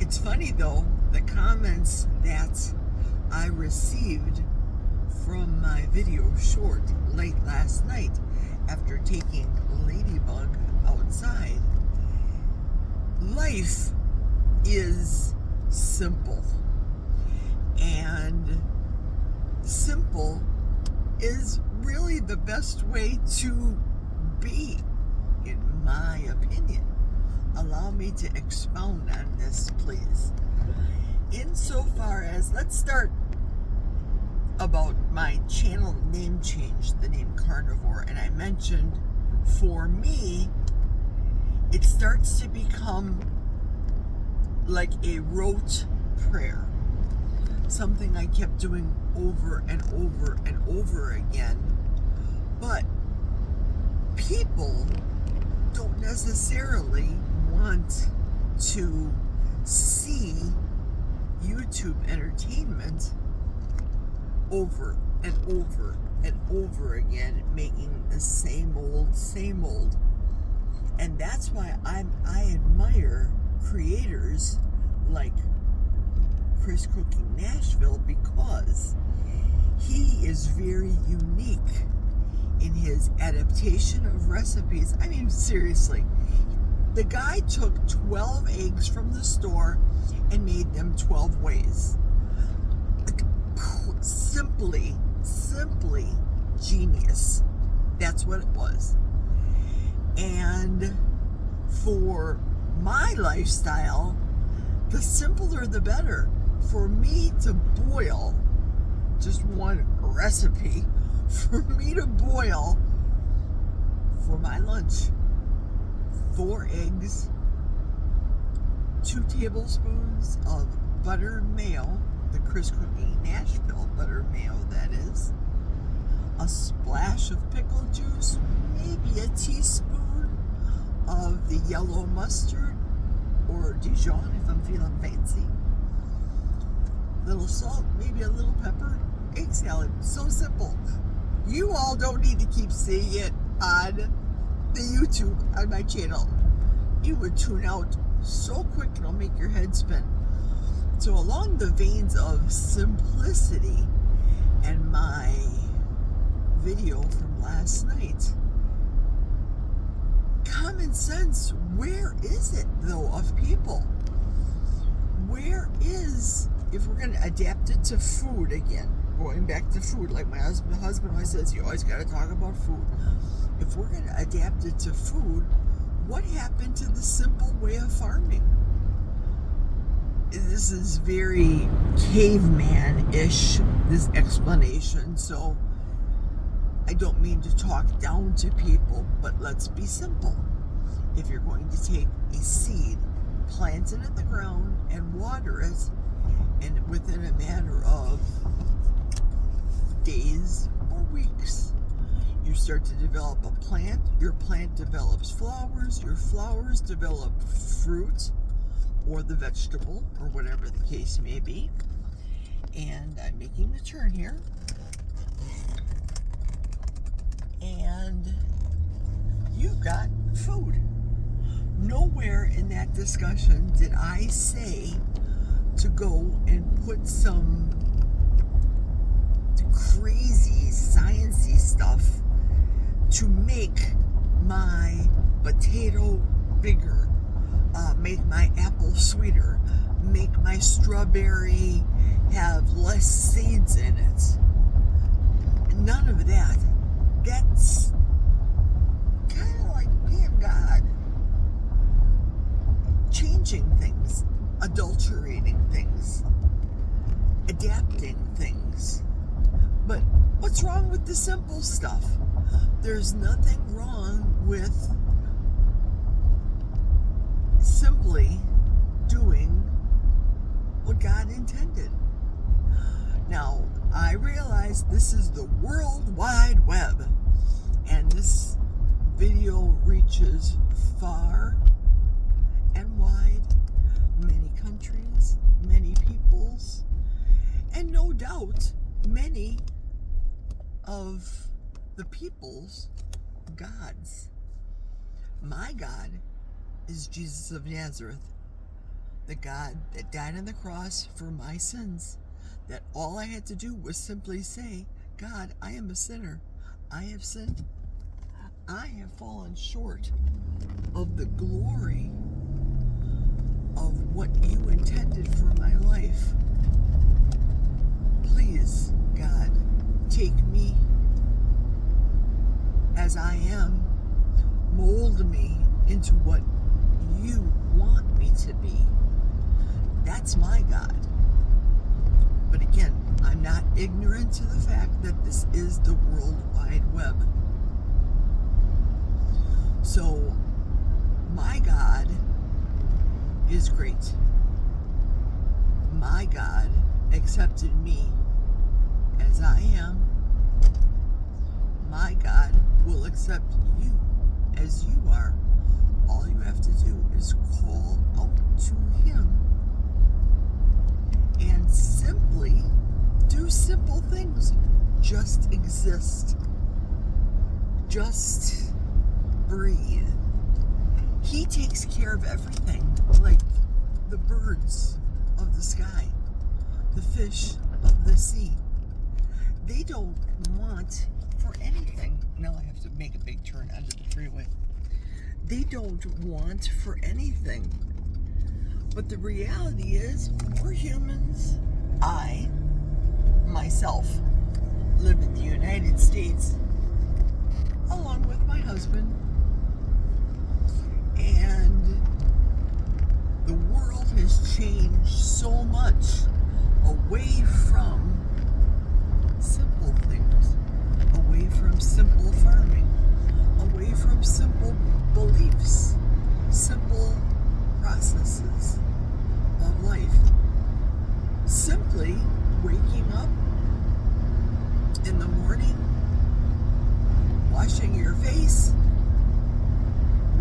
It's funny though, the comments that I received from my video short late last night after taking Ladybug outside. Life is simple, and simple is really the best way to be, in my opinion. Allow me to expound on this, please. Insofar as, let's start about my channel name change, the name Carnivore, and I mentioned for me, it starts to become like a rote prayer, something I kept doing over and over and over again. But people don't necessarily want to see YouTube entertainment over and over and over again, making the same old. And that's why I admire creators like Chris Cooking Nashville, because he is very unique in his adaptation of recipes. I mean, seriously, the guy took 12 eggs from the store and made them 12 ways. Simply genius. That's what it was. And for my lifestyle, the simpler the better. For me to boil just one recipe, for me to boil for my lunch 4 eggs, 2 tablespoons of butter mayo, the Chris Cooking Nashville butter mayo, that is, a splash of pickle juice, maybe a teaspoon of the yellow mustard or Dijon if I'm feeling fancy, little salt, maybe a little pepper, egg salad. So simple. You all don't need to keep seeing it on the YouTube on my channel. You would tune out so quick it'll make your head spin. So along the veins of simplicity and my video from last night, common sense, where is it though of people? Where is, if we're going to adapt it to food again, going back to food, like my husband always says, you always got to talk about food. If we're going to adapt it to food, what happened to the simple way of farming? This is very caveman-ish, this explanation, so I don't mean to talk down to people, but let's be simple. If you're going to take a seed, plant it in the ground, and water it, and within a matter of days or weeks, you start to develop a plant. Your plant develops flowers. Your flowers develop fruit, or the vegetable, or whatever the case may be. And I'm making the turn here. And you've got food. Nowhere in that discussion did I say to go and put some crazy sciencey stuff to make my potato bigger, make my apple sweeter, make my strawberry have less seeds in it. None of that. That's kind of like being God. Changing things, adulterating things, adapting things. But what's wrong with the simple stuff? There's nothing wrong with simply doing what God intended. Now, I realize this is the World Wide Web, and this video reaches far and wide, many countries, many peoples, and no doubt many of the people's gods. My God is Jesus of Nazareth. the God that died on the cross for my sins, that all I had to do was simply say, God, I am a sinner. I have sinned. I have fallen short of the glory of what you intended for my life. Please, God, take me as I am. Mold me into what you want me to be. That's my God. But again, I'm not ignorant to the fact that this is the World Wide Web. So, my God is great. My God accepted me as I am. My God will accept you as you are. All you have to do is call out to Him and simply do simple things. Just exist. Just breathe. He takes care of everything, like the birds of the sky, the fish of the sea. They don't want for anything. Now I have to make a big turn onto the freeway. They don't want for anything. But the reality is, we're humans. I, myself, live in the United States, along with my husband. And the world has changed so much away from simple things, away from simple farming, away from simple beliefs, simple processes of life. Simply waking up in the morning, washing your face,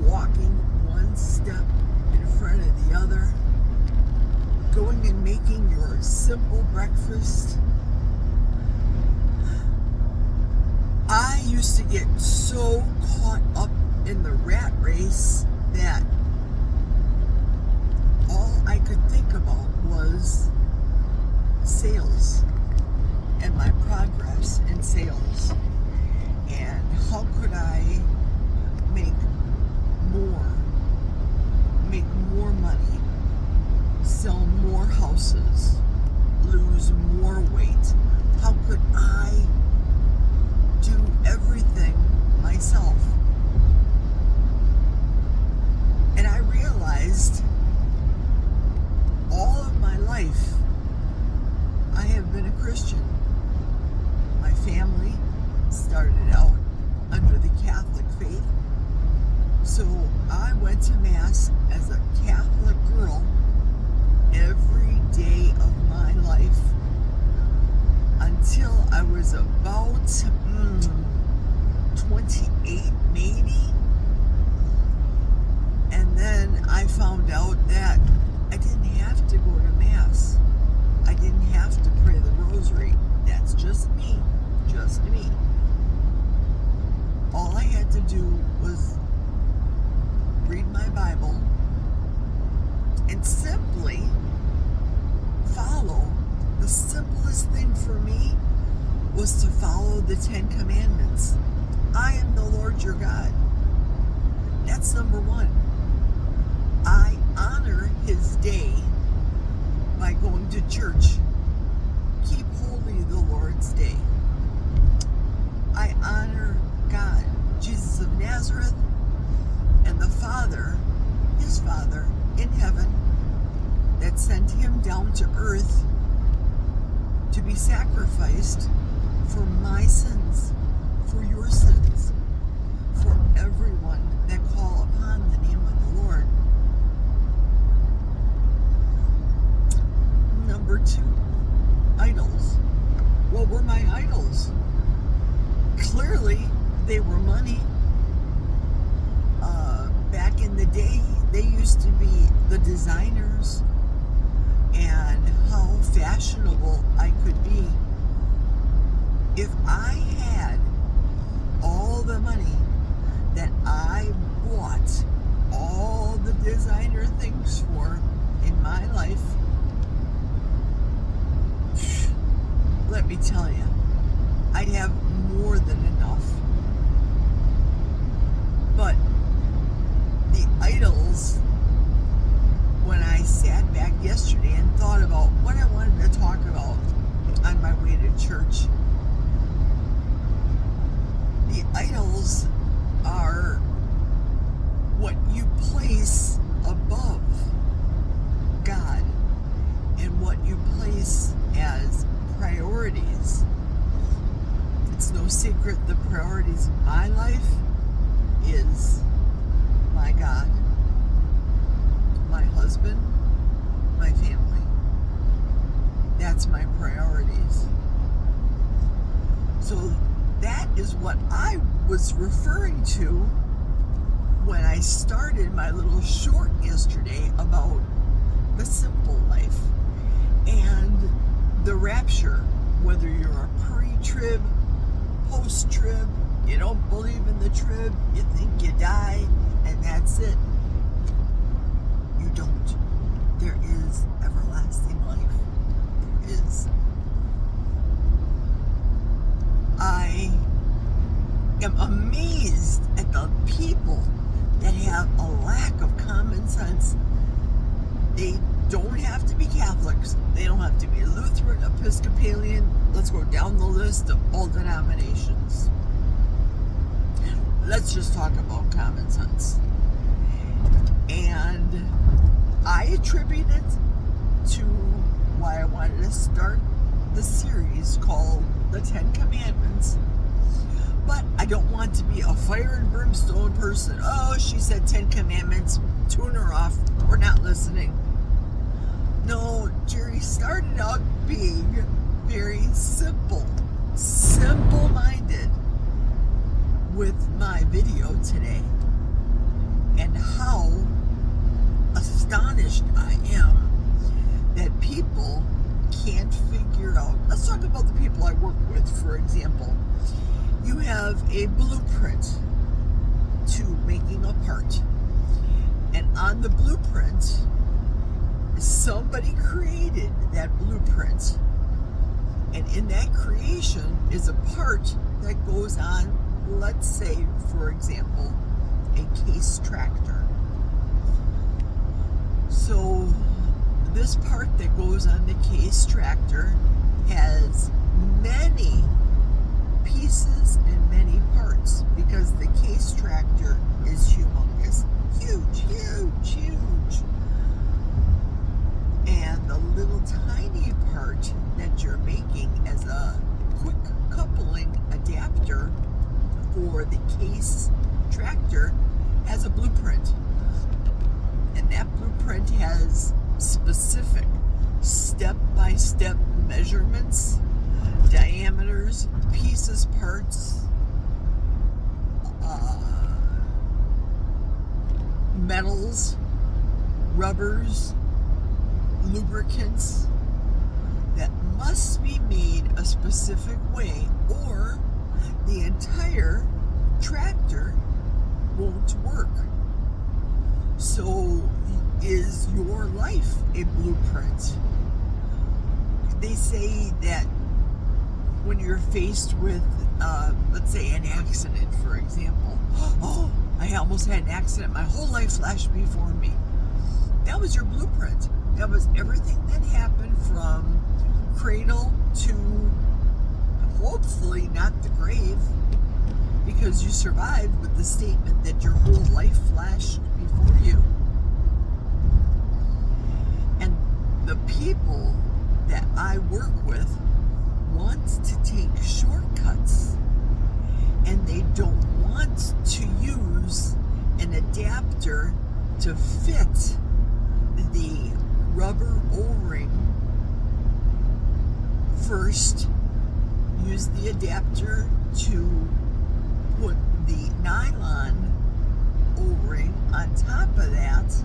walking one step in front of the other, going and making your simple breakfast. I used to get so caught up in the rat race that all I could think about was sales and my progress in sales, and how could I make more money, sell more houses, lose more weight. How could I do everything myself? And I realized all of my life I have been a Christian. My family started out under the Catholic faith. So I went to Mass as a Catholic girl every day of my life until I was about 28 maybe. And then I found out that I didn't have to go to Mass. I didn't have to pray the rosary. That's just me. Just me. All I had to do was read my Bible and simply follow. The simplest thing for me was to follow the 10 Commandments. I am the Lord your God. That's number one. I honor His day by going to church. Keep holy the Lord's day. I honor God, Jesus of Nazareth, and the Father, His Father in heaven, that sent Him down to earth to be sacrificed for my sins, for your sins, for everyone that call upon the name of the Lord. Number two, idols. What were my idols? Clearly, they were money. Back in the day, they used to be the designers and how fashionable I could be. If I had all the money that I bought all the designer things for, in my life, let me tell you, I'd have more than enough. But the idols, when I sat back yesterday and thought about what I wanted to talk about on my way to church, the idols are what you place above God and what you place as priorities. It's no secret the priorities of my life is my God, my husband, my family. That's my priorities. So that is what I was referring to when I started my little short yesterday about the simple life and the rapture. Whether you're a pre-trib, post-trib, you don't believe in the trib, you think you die, and that's it. You don't. There is everlasting life. There is. I am amazed at the people that have a lack of common sense. They don't have to be Catholics. They don't have to be Lutheran, Episcopalian. Let's go down the list of all denominations. Let's just talk about common sense. And I attribute it to why I wanted to start the series called The 10 Commandments. But I don't want to be a fire and brimstone person. Oh, she said 10 Commandments. Tune her off. We're not listening. No, Jerry started out being very simple-minded with my video today, and how astonished I am that people can't figure out. Let's talk about the people I work with, for example. You have a blueprint to making a part, and on the blueprint, somebody created that blueprint, and in that creation is a part that goes on, let's say, for example, a case tractor. So this part that goes on the case tractor has many pieces and many parts, because the case tractor is humongous. Huge. And the little tiny part that you're making as a quick coupling adapter for the case tractor has a blueprint. And that blueprint has specific step-by-step measurements, diameters, pieces, parts, metals, rubbers, lubricants that must be made a specific way, or the entire tractor won't work. So is your life a blueprint? They say that when you're faced with, let's say, an accident, for example. Oh, I almost had an accident. My whole life flashed before me. That was your blueprint. That was everything that happened from cradle to hopefully not the grave, because you survived with the statement that your whole life flashed before you. And the people that I work with want to take shortcuts, and they don't want to use an adapter to fit the rubber O-ring. First, use the adapter to put the nylon O-ring on top of that,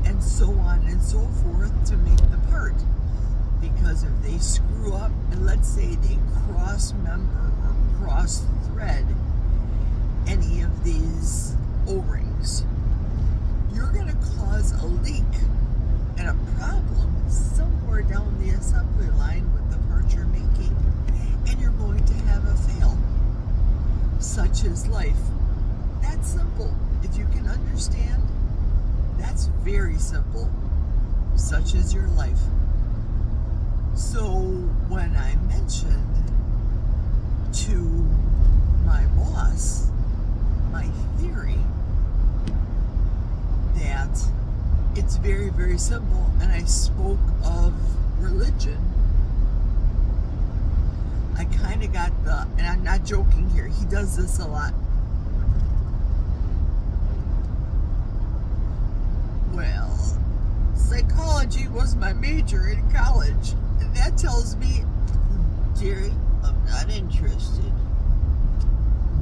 and so on and so forth to make the part. Because if they screw up, and let's say they cross member or cross thread any of these O-rings, you're going to cause a leak such is life. That's simple. If you can understand, that's very simple. Such is your life. So when I mentioned to my boss my theory that it's very, very simple, and I spoke of religion, I kind of got and I'm not joking here, he does this a lot. Well, psychology was my major in college, and that tells me, Jerry, I'm not interested.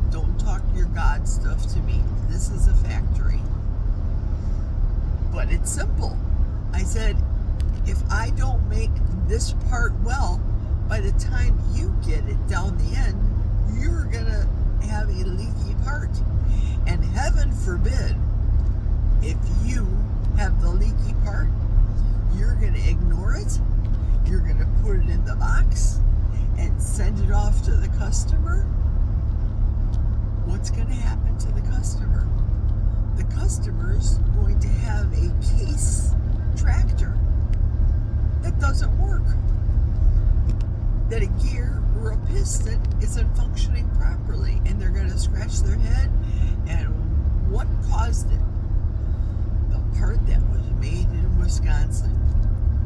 Don't talk your God stuff to me. This is a factory. But it's simple. I said, if I don't make this part well, by the time you get it down the end, you're gonna have a leaky part. And heaven forbid, if you have the leaky part, you're gonna ignore it, you're gonna put it in the box and send it off to the customer. What's gonna happen to the customer? The customer's going to have a case tractor that doesn't work. That a gear or a piston isn't functioning properly, and they're going to scratch their head. And what caused it? The part that was made in Wisconsin.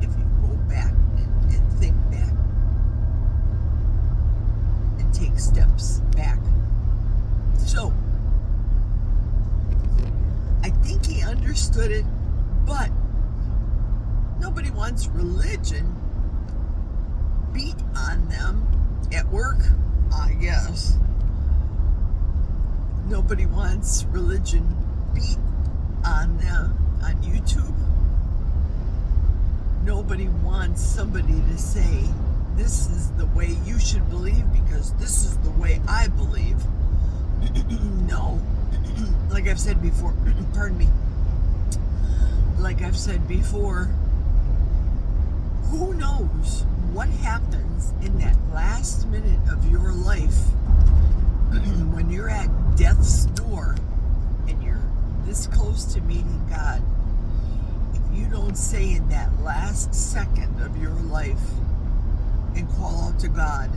If you go back and think back and take steps back. So, I think he understood it, but nobody wants religion beat on them at work, I guess. Nobody wants religion beat on them on YouTube. Nobody wants somebody to say, this is the way you should believe because this is the way I believe. No. Like I've said before, pardon me. Like I've said before, who knows what happens in that last minute of your life when you're at death's door and you're this close to meeting God. If you don't say in that last second of your life and call out to God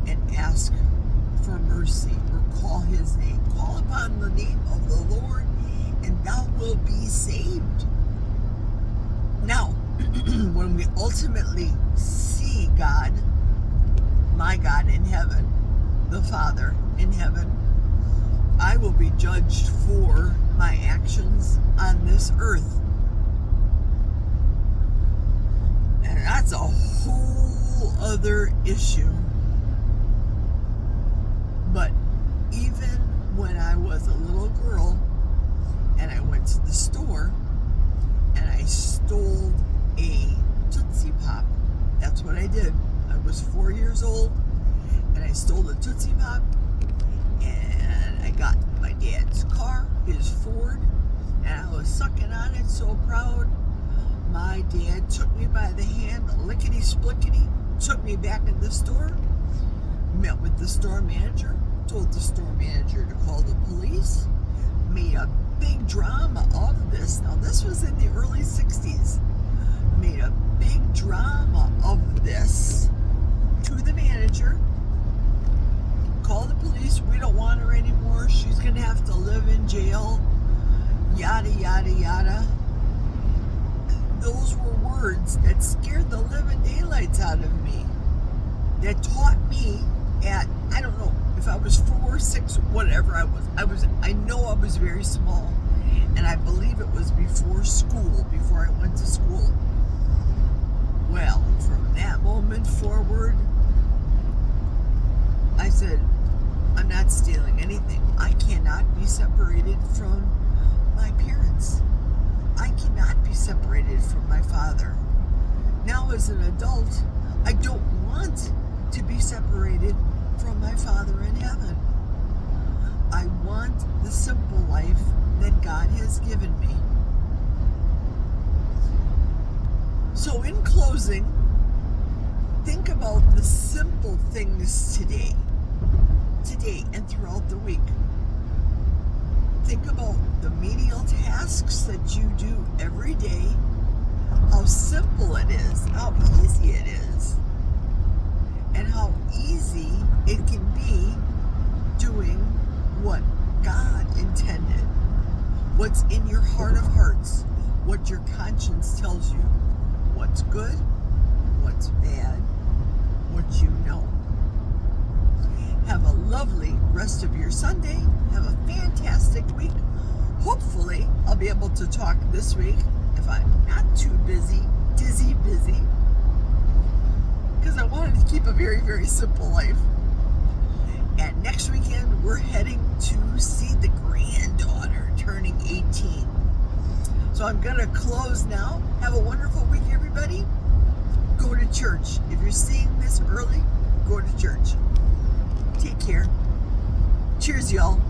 and ask for mercy or call his name, call upon the name of the Lord and thou will be saved. Now, when we ultimately see God, my God in heaven, the Father in heaven, I will be judged for my actions on this earth. And that's a whole other issue. But even when I was a little girl and I went to the store and I stole a Tootsie Pop. That's what I did. I was 4 years old and I stole a Tootsie Pop and I got my dad's car, his Ford, and I was sucking on it so proud. My dad took me by the hand, lickety-splickety, took me back in the store, met with the store manager, told the store manager to call the police, made a big drama of this. Now, this was in the early 60s. Made a big drama of this to the manager. Call the police. We don't want her anymore. She's going to have to live in jail. Yada, yada, yada. Those were words that scared the living daylights out of me. That taught me at, I don't know, if I was 4 or 6, whatever I know I was very small. And I believe it was before school, before I went to school. Well, from that moment forward, I said, I'm not stealing anything. I cannot be separated from my parents. I cannot be separated from my father. Now, as an adult, I don't want to be separated from my Father in heaven. I want the simple life that God has given me. So in closing, think about the simple things today. today and throughout the week. Think about the menial tasks that you do every day, how simple it is, how easy it is, and how easy it can be doing what God intended, what's in your heart of hearts, what your conscience tells you, what's good, what's bad, what you know. Have a lovely rest of your Sunday. Have a fantastic week. Hopefully, I'll be able to talk this week if I'm not too busy, because I wanted to keep a very, very simple life. And next weekend, we're heading to see the granddaughter turning 18. So I'm going to close now. Have a wonderful week, everybody. Go to church. If you're seeing this early, go to church. Take care. Cheers, y'all.